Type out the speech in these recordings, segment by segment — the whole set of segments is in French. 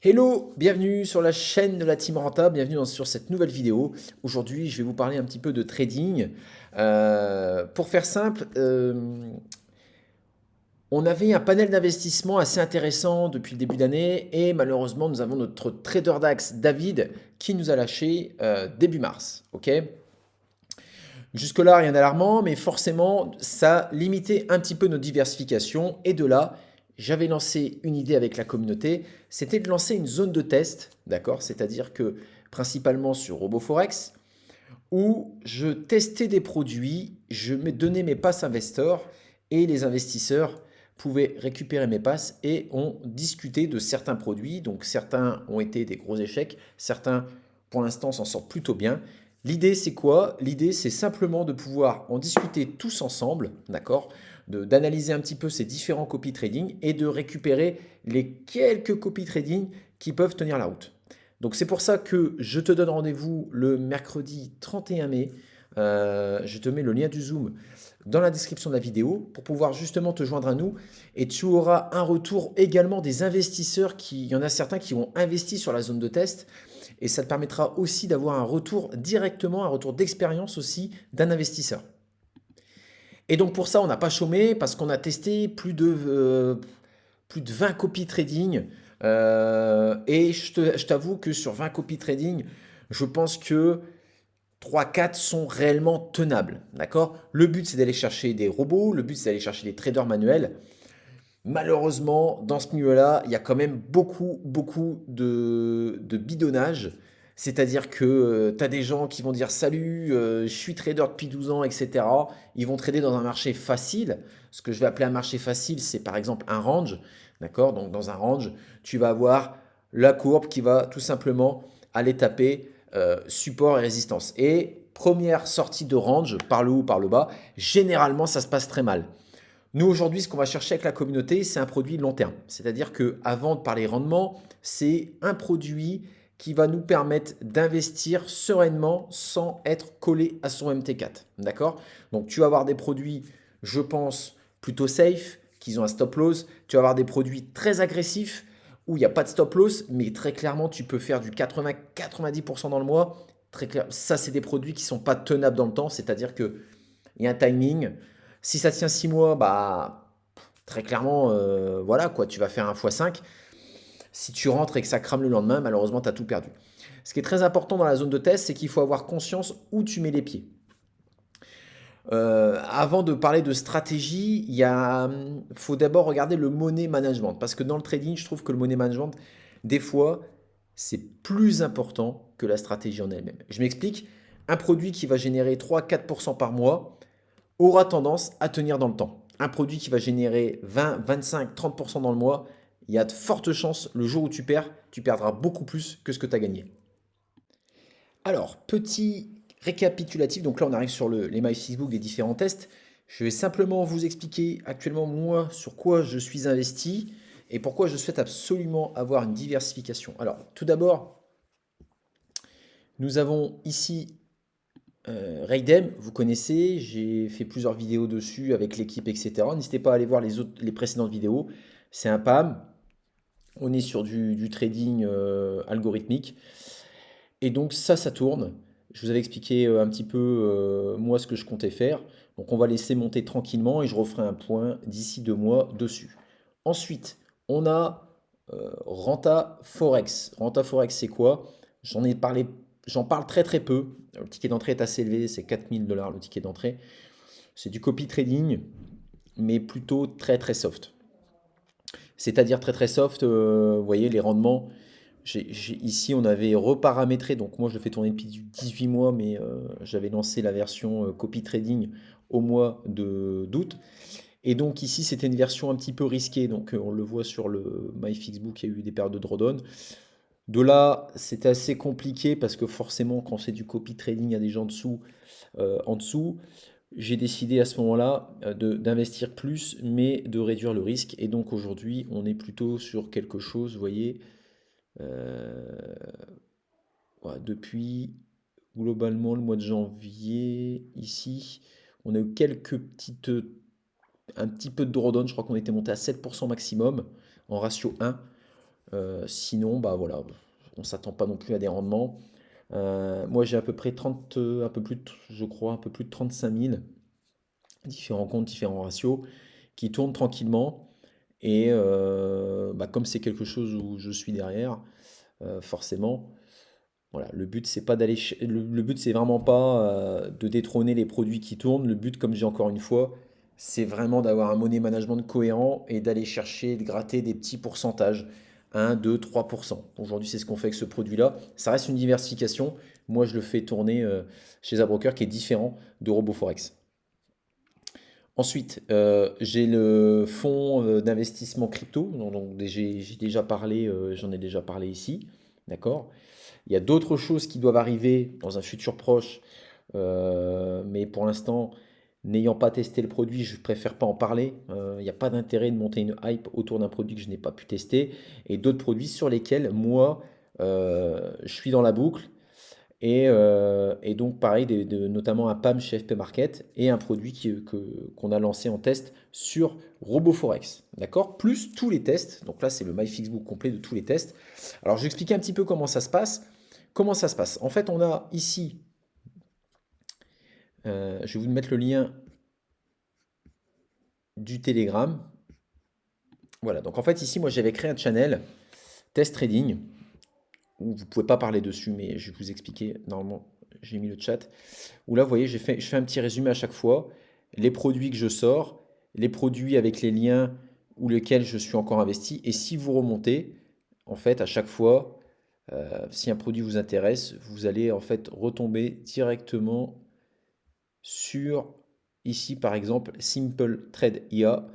Hello, bienvenue sur la chaîne de la Team Renta, bienvenue sur cette nouvelle vidéo. Aujourd'hui, je vais vous parler un petit peu de trading. Pour faire simple, on avait un panel d'investissement assez intéressant depuis le début d'année et malheureusement, nous avons notre trader DAX, David, qui nous a lâché début mars. Ok. Jusque-là, rien d'alarmant, mais forcément, ça limitait un petit peu nos diversifications. Et de là, j'avais lancé une idée avec la communauté, c'était de lancer une zone de test, d'accord? C'est-à-dire que principalement sur RoboForex, où je testais des produits, je me donnais mes passes investors et les investisseurs pouvaient récupérer mes passes et on discutait de certains produits. Donc certains ont été des gros échecs, certains pour l'instant s'en sortent plutôt bien. L'idée c'est quoi? L'idée c'est simplement de pouvoir en discuter tous ensemble, d'accord? D'analyser un petit peu ces différents copy trading et de récupérer les quelques copy trading qui peuvent tenir la route. Donc c'est pour ça que je te donne rendez-vous le mercredi 31 mai. Je te mets le lien du Zoom dans la description de la vidéo pour pouvoir justement te joindre à nous. Et tu auras un retour également des investisseurs il y en a certains qui ont investi sur la zone de test. Et ça te permettra aussi d'avoir un retour directement, un retour d'expérience aussi d'un investisseur. Et donc pour ça, on n'a pas chômé parce qu'on a testé plus de 20 copies trading. Et je t'avoue que sur 20 copies trading, je pense que 3-4 sont réellement tenables. D'accord? Le but, c'est d'aller chercher des robots. Le but, c'est d'aller chercher des traders manuels. Malheureusement, dans ce milieu-là, il y a quand même beaucoup de bidonnage. C'est-à-dire que tu as des gens qui vont dire salut, je suis trader depuis 12 ans, etc. Ils vont trader dans un marché facile. Ce que je vais appeler un marché facile, c'est par exemple un range. D'accord? Donc dans un range, tu vas avoir la courbe qui va tout simplement aller taper support et résistance. Et première sortie de range, par le haut ou par le bas, généralement ça se passe très mal. Nous, aujourd'hui, ce qu'on va chercher avec la communauté, c'est un produit long terme. C'est-à-dire qu'avant de parler rendement, c'est un produit qui va nous permettre d'investir sereinement sans être collé à son MT4. D'accord? Donc, tu vas avoir des produits, je pense, plutôt safe, qui ont un stop loss. Tu vas avoir des produits très agressifs où il n'y a pas de stop loss, mais très clairement, tu peux faire du 80-90% dans le mois. Très clair. Ça, c'est des produits qui ne sont pas tenables dans le temps. C'est-à-dire qu'il y a un timing. Si ça tient 6 mois, bah très clairement, voilà quoi, tu vas faire un x5. Si tu rentres et que ça crame le lendemain, malheureusement, tu as tout perdu. Ce qui est très important dans la zone de test, c'est qu'il faut avoir conscience où tu mets les pieds. Avant de parler de stratégie, faut d'abord regarder le money management. Parce que dans le trading, je trouve que le money management, des fois, c'est plus important que la stratégie en elle-même. Je m'explique. Un produit qui va générer 3-4% par mois, aura tendance à tenir dans le temps. Un produit qui va générer 20, 25, 30% dans le mois, il y a de fortes chances, le jour où tu perds, tu perdras beaucoup plus que ce que tu as gagné. Alors, petit récapitulatif, donc là on arrive sur les mailles Facebook des différents tests. Je vais simplement vous expliquer actuellement moi sur quoi je suis investi et pourquoi je souhaite absolument avoir une diversification. Alors, tout d'abord, nous avons ici Raidem, vous connaissez, j'ai fait plusieurs vidéos dessus avec l'équipe, etc. N'hésitez pas à aller voir les précédentes vidéos. C'est un PAM, on est sur du trading algorithmique. Et donc ça tourne. Je vous avais expliqué un petit peu moi ce que je comptais faire. Donc on va laisser monter tranquillement et je referai un point d'ici 2 mois dessus. Ensuite, on a Renta Forex. Renta Forex, c'est quoi? J'en ai parlé, j'en parle très peu. Le ticket d'entrée est assez élevé, c'est 4000 $ le ticket d'entrée. C'est du copy trading, mais plutôt très soft. C'est-à-dire très soft, vous voyez les rendements. Ici, on avait reparamétré, donc moi je le fais tourner depuis 18 mois, mais j'avais lancé la version copy trading au mois d'août. Et donc ici, c'était une version un petit peu risquée, donc on le voit sur le MyFixbook, il y a eu des périodes de drawdown. De là, c'était assez compliqué parce que forcément, quand c'est du copy trading, il y a des gens en dessous. J'ai décidé à ce moment-là d'investir plus, mais de réduire le risque. Et donc aujourd'hui, on est plutôt sur quelque chose, vous voyez, euh, ouais, depuis globalement le mois de janvier, ici, on a eu un petit peu de drawdown. Je crois qu'on était monté à 7% maximum en ratio 1. Sinon, bah voilà, on ne s'attend pas non plus à des rendements. Moi, j'ai à peu près 30, un peu plus, je crois, un peu plus de 35 000 différents comptes, différents ratios qui tournent tranquillement. Et bah, comme c'est quelque chose où je suis derrière, forcément, voilà, le but c'est pas le but c'est vraiment pas de détrôner les produits qui tournent. Le but, comme j'ai encore une fois, c'est vraiment d'avoir un money management cohérent et d'aller chercher, de gratter des petits pourcentages, 1, 2, 3%. Aujourd'hui, c'est ce qu'on fait avec ce produit-là. Ça reste une diversification. Moi, je le fais tourner chez un broker qui est différent de RoboForex. Ensuite, j'ai le fonds d'investissement crypto, donc j'ai déjà parlé, j'en ai déjà parlé ici, d'accord? Il y a d'autres choses qui doivent arriver dans un futur proche, mais pour l'instant, n'ayant pas testé le produit, je préfère pas en parler. Il n'y a pas d'intérêt de monter une hype autour d'un produit que je n'ai pas pu tester, et d'autres produits sur lesquels moi, je suis dans la boucle. Et donc, pareil, notamment un PAM chez FP Market et un produit qu'on a lancé en test sur RoboForex. D'accord? Plus tous les tests. Donc là, c'est le MyFixBook complet de tous les tests. Alors, je vais expliquer un petit peu comment ça se passe. Comment ça se passe? En fait, on a ici, je vais vous mettre le lien du Telegram. Voilà. Donc, en fait, ici, moi, j'avais créé un channel test trading où vous ne pouvez pas parler dessus, mais je vais vous expliquer. Normalement, j'ai mis le chat. Où là, vous voyez, je fais un petit résumé à chaque fois. Les produits que je sors, les produits avec les liens ou lesquels je suis encore investi. Et si vous remontez, en fait, à chaque fois, si un produit vous intéresse, vous allez en fait retomber directement sur, ici par exemple, Simple Trade IA.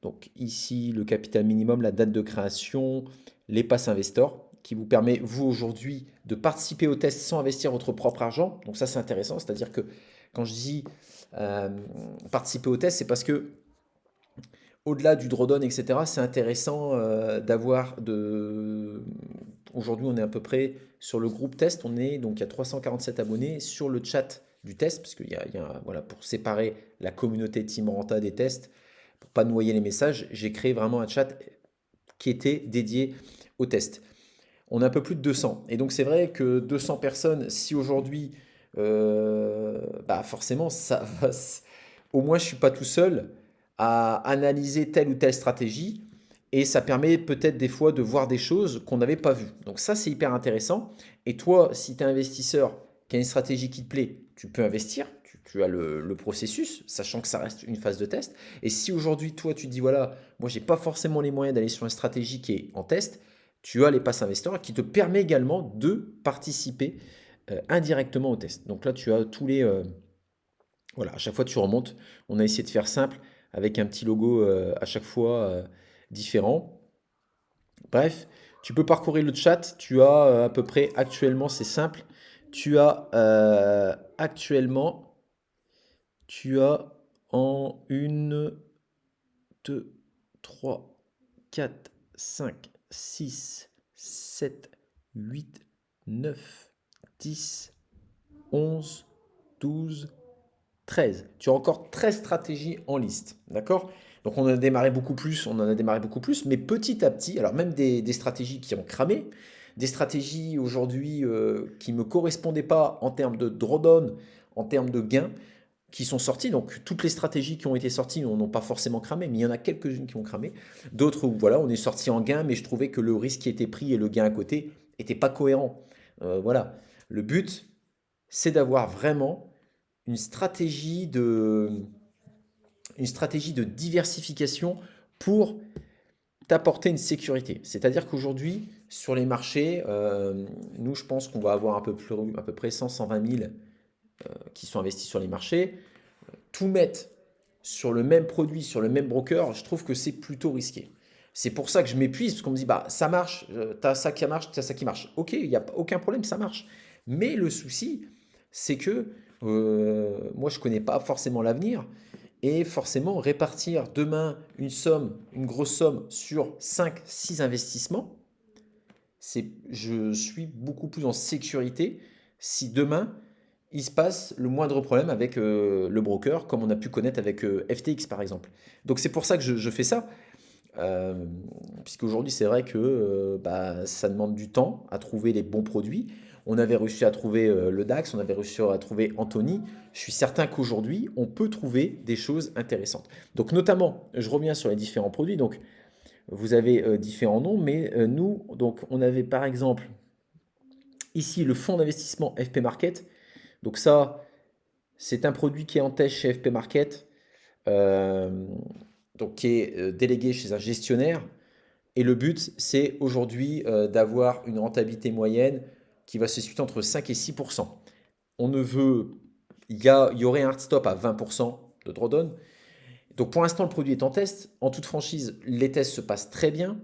Donc ici, le capital minimum, la date de création, les passes investor, qui vous permet, vous aujourd'hui, de participer au test sans investir votre propre argent. Donc ça, c'est intéressant. C'est-à-dire que quand je dis euh, participer au test, c'est parce que au-delà du drawdown, etc., c'est intéressant d'avoir de... Aujourd'hui, on est à peu près sur le groupe test, on est donc il y a 347 abonnés sur le chat du test, parce voilà, pour séparer la communauté Team Renta des tests, pour pas noyer les messages, j'ai créé vraiment un chat qui était dédié au test. On a un peu plus de 200. Et donc c'est vrai que 200 personnes, si aujourd'hui, bah forcément, au moins je ne suis pas tout seul à analyser telle ou telle stratégie. Et ça permet peut-être des fois de voir des choses qu'on n'avait pas vues. Donc ça, c'est hyper intéressant. Et toi, si tu es investisseur qui a une stratégie qui te plaît, tu peux investir. Tu as le processus, sachant que ça reste une phase de test. Et si aujourd'hui, toi, tu te dis, voilà, moi, j'ai pas forcément les moyens d'aller sur une stratégie qui est en test, tu as les passes investisseurs qui te permet également de participer indirectement au test. Donc là, tu as tous les... voilà, à chaque fois tu remontes. On a essayé de faire simple avec un petit logo à chaque fois différent. Bref, tu peux parcourir le chat. Tu as à peu près actuellement, c'est simple. Tu as actuellement, tu as en une, 2, 3, 4, 5, 6, 7, 8, 9, 10, 11, 12, 13. Tu as encore 13 stratégies en liste. D'accord? Donc on a démarré beaucoup plus, on en a démarré beaucoup plus, mais petit à petit, alors même des stratégies qui ont cramé, des stratégies aujourd'hui qui ne me correspondaient pas en termes de drawdown, en termes de gains, qui sont sorties. Donc toutes les stratégies qui ont été sorties n'ont pas forcément cramé, mais il y en a quelques-unes qui ont cramé. D'autres où voilà, on est sorti en gain, mais je trouvais que le risque qui était pris et le gain à côté n'étaient pas cohérents. Voilà. Le but, c'est d'avoir vraiment une stratégie de, une stratégie de diversification pour t'apporter une sécurité. C'est-à-dire qu'aujourd'hui, sur les marchés, nous, je pense qu'on va avoir à peu près 100-120 000 qui sont investis sur les marchés. Tout mettre sur le même produit, sur le même broker, je trouve que c'est plutôt risqué. C'est pour ça que je m'épuise, parce qu'on me dit, bah ça marche, t'as ça qui marche, t'as ça qui marche. Ok, il n'y a aucun problème, ça marche. Mais le souci, c'est que moi, je ne connais pas forcément l'avenir. Et forcément, répartir demain une somme, une grosse somme sur 5, 6 investissements, je suis beaucoup plus en sécurité si demain, il se passe le moindre problème avec le broker, comme on a pu connaître avec FTX par exemple. Donc c'est pour ça que je fais ça. Puisqu'aujourd'hui, c'est vrai que bah, ça demande du temps à trouver les bons produits. On avait réussi à trouver le DAX, on avait réussi à trouver Anthony. Je suis certain qu'aujourd'hui, on peut trouver des choses intéressantes. Donc, notamment, je reviens sur les différents produits. Donc, vous avez différents noms, mais nous, donc, on avait par exemple ici le fonds d'investissement FP Market. Donc, ça, c'est un produit qui est en test chez FP Market, euh, donc qui est délégué chez un gestionnaire. Et le but, c'est aujourd'hui d'avoir une rentabilité moyenne qui va se situer entre 5 et 6%. On ne veut, il y aurait un hard stop à 20% de drawdown. Donc pour l'instant, le produit est en test. En toute franchise, les tests se passent très bien,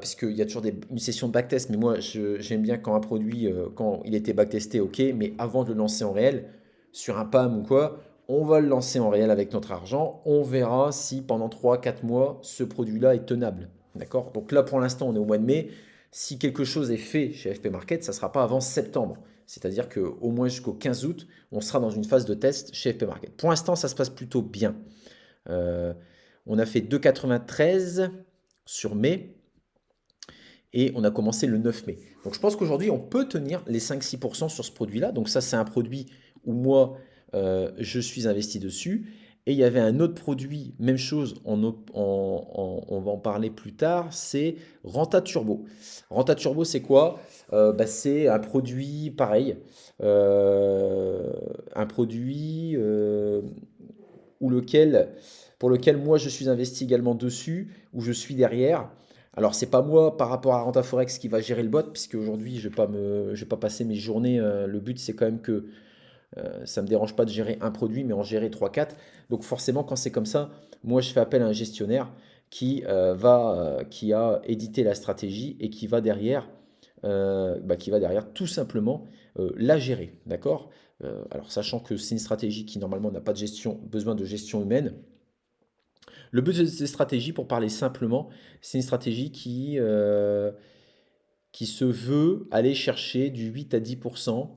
puisqu'il y a toujours une session de backtest. Mais moi, j'aime bien quand un produit, quand il était backtesté, ok, mais avant de le lancer en réel, sur un PAM ou quoi, on va le lancer en réel avec notre argent. On verra si pendant 3 4 mois, ce produit-là est tenable. D'accord? Donc là, pour l'instant, on est au mois de mai. Si quelque chose est fait chez FP Market, ça ne sera pas avant septembre. C'est-à-dire qu'au moins jusqu'au 15 août, on sera dans une phase de test chez FP Market. Pour l'instant, ça se passe plutôt bien. Euh, on a fait 2,93 sur mai et on a commencé le 9 mai. Donc je pense qu'aujourd'hui, on peut tenir les 5-6% sur ce produit-là. Donc ça, c'est un produit où moi, je suis investi dessus. Et il y avait un autre produit, même chose, on va en parler plus tard, c'est Renta Turbo. Renta Turbo, c'est quoi? Bah, c'est un produit pareil, un produit pour lequel moi je suis investi également dessus, où je suis derrière. Alors c'est pas moi par rapport à Renta Forex qui va gérer le bot, puisque aujourd'hui je vais pas passer mes journées. Le but c'est quand même que ça me dérange pas de gérer un produit, mais en gérer trois quatre. Donc forcément quand c'est comme ça, moi je fais appel à un gestionnaire qui a édité la stratégie et qui va derrière tout simplement la gérer, d'accord? Alors sachant que c'est une stratégie qui normalement n'a pas de besoin de gestion humaine. Le but de ces stratégies, pour parler simplement, c'est une stratégie qui se veut aller chercher du 8 à 10%.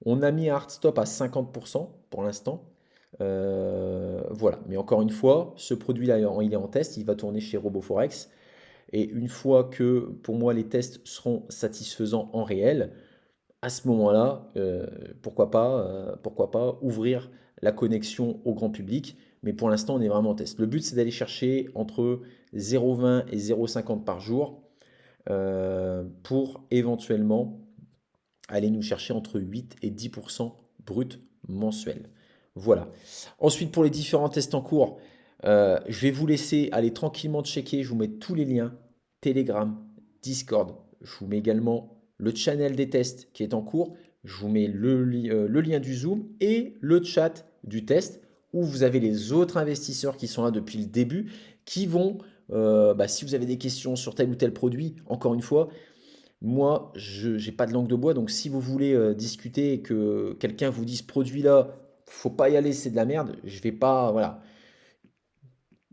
On a mis un hard stop à 50% pour l'instant. Voilà, mais encore une fois, ce produit-là, il est en test, il va tourner chez RoboForex. Et une fois que, pour moi, les tests seront satisfaisants en réel, à ce moment-là, pourquoi pas ouvrir la connexion au grand public. Mais pour l'instant, on est vraiment en test. Le but, c'est d'aller chercher entre 0,20 et 0,50 par jour pour éventuellement aller nous chercher entre 8 et 10% brut mensuel. Voilà. Ensuite, pour les différents tests en cours, je vais vous laisser aller tranquillement checker. Je vous mets tous les liens, Telegram, Discord. Je vous mets également le channel des tests qui est en cours. Je vous mets le lien du Zoom et le chat du test où vous avez les autres investisseurs qui sont là depuis le début qui vont, bah, si vous avez des questions sur tel ou tel produit, encore une fois, moi, je n'ai pas de langue de bois, donc si vous voulez discuter et que quelqu'un vous dise ce produit-là, faut pas y aller, c'est de la merde, je vais pas, voilà,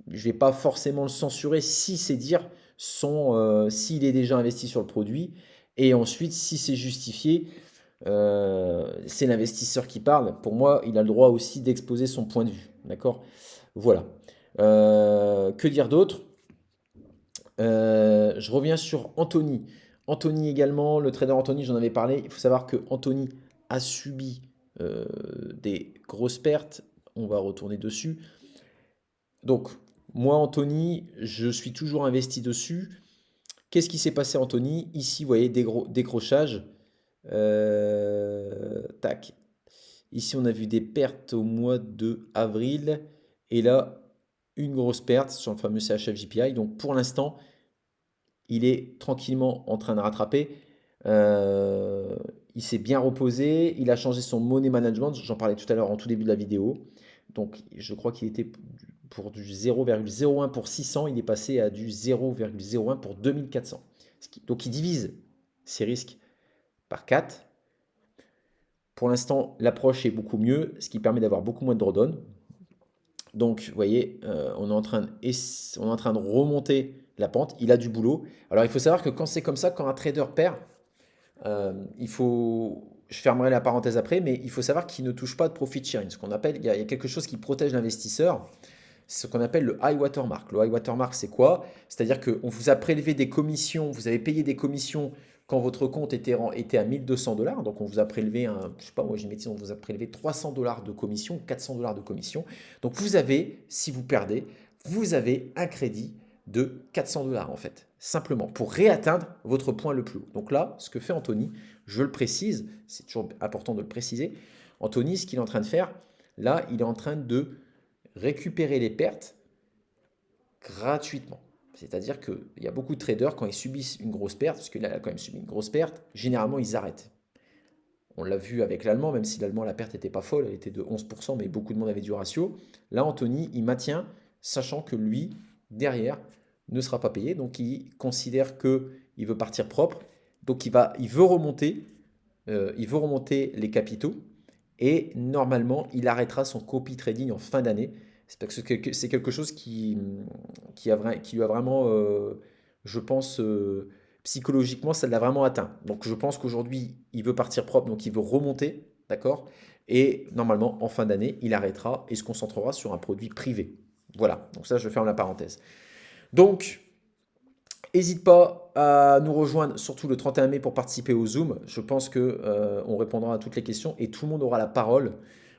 je vais pas forcément le censurer si c'est dire s'il est déjà investi sur le produit, et ensuite si c'est justifié, c'est l'investisseur qui parle. Pour moi, il a le droit aussi d'exposer son point de vue, d'accord? Voilà. Que dire d'autre? Je reviens sur Anthony. Anthony également, le trader Anthony, j'en avais parlé. Il faut savoir que Anthony a subi des grosses pertes. On va retourner dessus. Donc, moi, Anthony, je suis toujours investi dessus. Qu'est-ce qui s'est passé, Anthony? Ici, vous voyez, décrochage. Tac. Ici, on a vu des pertes au mois de avril. Et là, une grosse perte sur le fameux CHF-JPI. Donc, pour l'instant, il est tranquillement en train de rattraper. Il s'est bien reposé. Il a changé son money management. J'en parlais tout à l'heure en tout début de la vidéo. Donc, je crois qu'il était pour du 0,01 pour 600. Il est passé à du 0,01 pour 2400. Donc, il divise ses risques par 4. Pour l'instant, l'approche est beaucoup mieux, ce qui permet d'avoir beaucoup moins de drawdown. Donc, vous voyez, on est en train de remonter la pente. Il a du boulot. Alors, il faut savoir que quand c'est comme ça, quand un trader perd, je fermerai la parenthèse après, mais il faut savoir qu'il ne touche pas de profit sharing. Ce qu'on appelle, il y a quelque chose qui protège l'investisseur. c'est ce qu'on appelle le high watermark. Le high watermark, c'est quoi? C'est-à-dire qu'on vous a prélevé des commissions, vous avez payé des commissions quand votre compte était à 1 200 $. Donc, on vous a prélevé je sais pas, moi, on vous a prélevé 300 $ de commission, 400 $ de commission. Donc, vous avez, si vous perdez, vous avez un crédit de 400 $ en fait, simplement pour réatteindre votre point le plus haut. Donc là, ce que fait Anthony, je le précise, c'est toujours important de le préciser. Anthony, ce qu'il est en train de faire, là, il est en train de récupérer les pertes gratuitement. C'est-à-dire qu'il y a beaucoup de traders, quand ils subissent une grosse perte, parce qu'il a quand même subi une grosse perte, généralement ils arrêtent. On l'a vu avec l'allemand, même si l'allemand, la perte n'était pas folle, elle était de 11%, mais beaucoup de monde avait du ratio. Là, Anthony, il maintient, sachant que lui, derrière, ne sera pas payé. Donc, il considère qu'il veut partir propre. Donc, il veut remonter les capitaux. Et normalement, il arrêtera son copy trading en fin d'année. C'est parce que c'est quelque chose qui lui a vraiment, je pense, psychologiquement, ça l'a vraiment atteint. Donc je pense qu'aujourd'hui, il veut partir propre, donc il veut remonter, d'accord? Et normalement, en fin d'année, il arrêtera et se concentrera sur un produit privé. Voilà, donc ça, je ferme la parenthèse. Donc, n'hésite pas à nous rejoindre, surtout le 31 mai, pour participer au Zoom. Je pense que on répondra à toutes les questions et tout le monde aura la parole.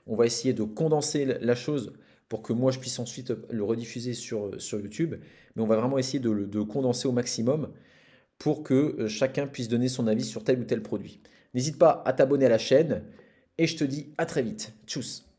On va essayer de condenser la chose pour que moi, je puisse ensuite le rediffuser sur YouTube. Mais on va vraiment essayer de condenser au maximum pour que chacun puisse donner son avis sur tel ou tel produit. N'hésite pas à t'abonner à la chaîne et je te dis à très vite. Tchuss!